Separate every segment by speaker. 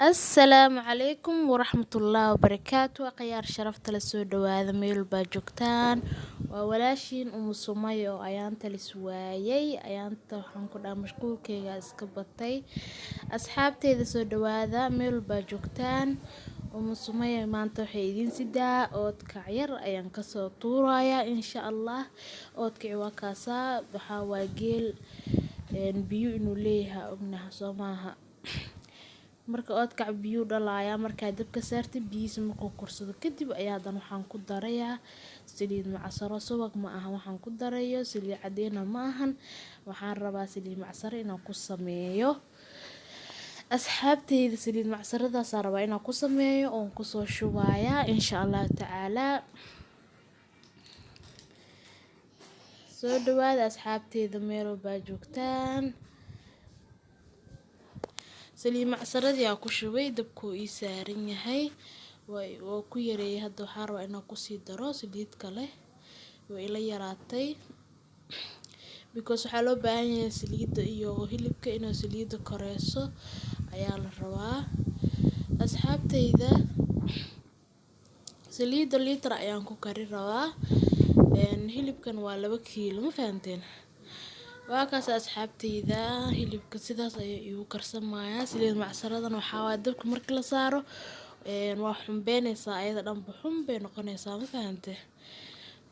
Speaker 1: Assalaamu calaykum waraxmatullaahi wabarakaatu akhyaar sharafta la soo dhawaada meel baa joogtaan waa walaashiin Umu Sumayo oo ayaanta lis waayay ayaanta waxaan ku dhahay mashquulkayga iska batay asxaabteeda soo dhawaada meel baa joogtaan Umu Sumayo maanta waxay idin sidaa oodkac yar ayaan kasoo tuurayaa insha Allah oodkaci waa kaasaa waxaa waa geel biyo inuu leeyahay ognaha soo maaha marka oodkac biyo dhalaaya marka dabka saartay biyihiisa markuu korsado kadib ayaa dan waxaan ku darayaa saliid macsaro subag ma aha waxaan ku darayo saliid cadeena ma ahan waxaan rabaa saliid macsaro inaan ku sameeyo asxaabteyda saliid macsaradaas aan rabaa inaan ku sameeyo oon ku soo shubaaya insha Allah tacaala soo dhawaada asxaabteyda meel baa joogtaan saliid macsaradii aan ku shubay dabku ii saaran yahay waa ku yareeyay hadda waxaan rabaa inaan ku sii daro saliid kale way ila yaraatay because waxaa loo baahan yahay saliidda iyo hilibka inuu saliidda koreyso ayaa la rabaa asxaabteyda saliidda litir ayaan ku kari rabaa hilibkan waa 2 kiilo ma fahanteen waa kaas asxaabteyda hilibka sidaas ayay igu karsamayaa saliid macsaradan waxaa waa dabka markii la saaro waa xumbeynaysaa ayada dhan xun bay noqonaysaa ma fahantay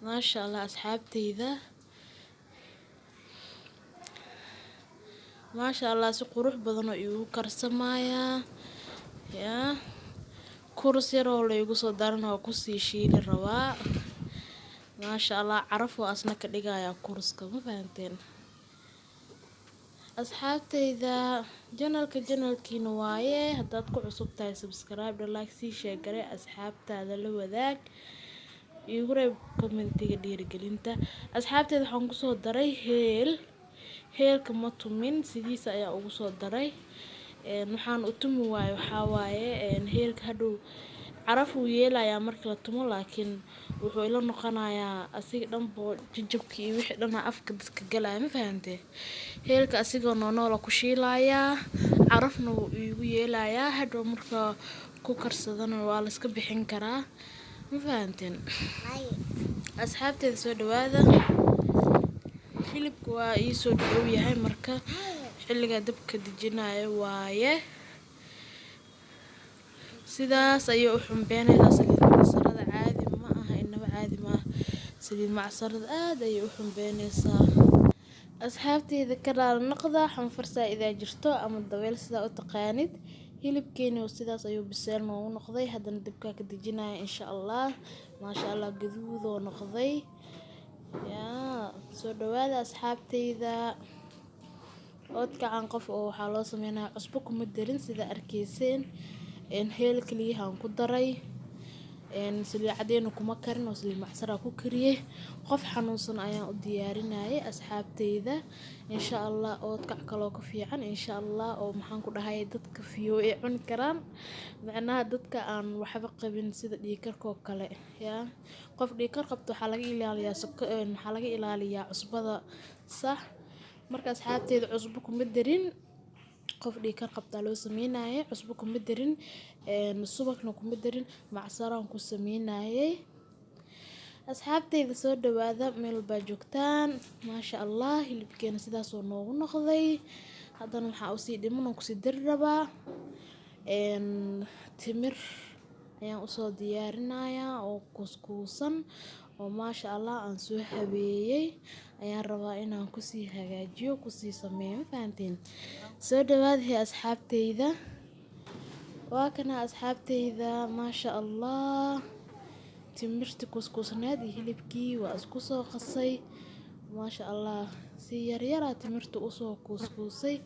Speaker 1: maasha Allah asxaabteyda maasha Allah si qurux badan oo igu karsamayaa yaa kurs yar oo la igu soo daran oo ku sii shiili rabaa maasha Allah caraf oo asna ka dhigaya kurska ma fahanteen asxaabteyda janalkiina waaye haddaad ku cusub tahay subscribe like sii share gare asxaabtaada la wadaag igu reeb commentiga dhiirigelinta asxaabteyda waxaan ku soo daray heelka ma tumin sidiisa ayaa ugu soo daray waxaan u tumi waayo waxaa waaye heelka hadhow caraf uu yeelayaa marka la tumo laakiin wuxuu ila noqonayaa asiga dhanbo jajabkii iyo wixii dhan afka dadka galaya ma fahantay heelka asigoo nool ku shiilayaa carafna wuu igu yeelayaa hadhow marka ku karsadana waa la iska bixin karaa ma fahanteen asxaabteeda soo dhawaada hilibku waa ii soo dhow yahay marka xilliga dabka dejinayo waaye sidaas ayuu u xumbeynaysaa saliid macsarada caadi ma aha inaba caadi ma aha saliid macsarada aad ayay u xumbeynaysaa asxaabteyda ka raali noqda xanfarsaa idaa jirto ama dabeel sidaa u taqaanid hilibkeeni sidaas ayuu biseel noogu noqday haddana dabka ka dejinaya insha Allah maasha Allah gaduud oo noqday yaa soo dhawaada asxaabteyda oodkacan qof oo waxaa loo sameynaa cusbo kuma darin sida arkayseen heel kaliya aan ku daray saliid cadeena kuma karin oo saliid macsara ku kariyay qof xanuunsan ayaan u diyaarinayay asxaabteyda insha Allah oodkac kale oo ka fiican insha Allah oo maxaan ku dhahay dadka fiyo ay cuni karaan macnaha dadka aan waxba qabin sida dhiigkarka oo kale yaa qof dhiigkar qabto waxaa laga ilaaliyaa cusbada sax marka asxaabteyda cusbo kuma darin qof dhiigkar qabta loo sameeyay cusbo kuma darin subagna kuma darin macsaraan ku sameeyay asxaabteyda soo dhawaada meel baa joogtaan maasha Allah hilibkeena sidaas oo noogu noqday haddana waxaa u sii dhiman oo ku sii dari rabaa timir ayaan u soo diyaarinayaa oo kuskuusan oo maasha Allah aan soo habeeyay ayaan rabaa inaan ku sii hagaajiyo ku sii sameeyo ma fahanteen soo dhawaada asxaabteyda waa kana asxaabteyda maasha Allah timirti kuskuusneed iyo hilibkii waa isku soo qasay maasha Allah si yar yar timirtu u soo kuskuusay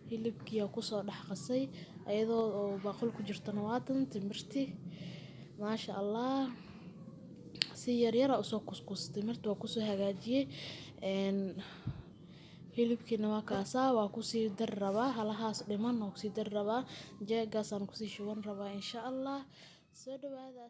Speaker 1: hilibkii ku soo dhax qasay ayadoo oo baaqul ku jirtana waatan timirti maasha Allah si yar yar u soo kuskuusay timirtu waa ku soo hagaajiyay hilibkiina waa kaasa waa ku sii dar rabaa halahaas dhiman oo ku sii dar rabaa jeegaas aan ku sii shuban rabaa insha Allah soo dhawaada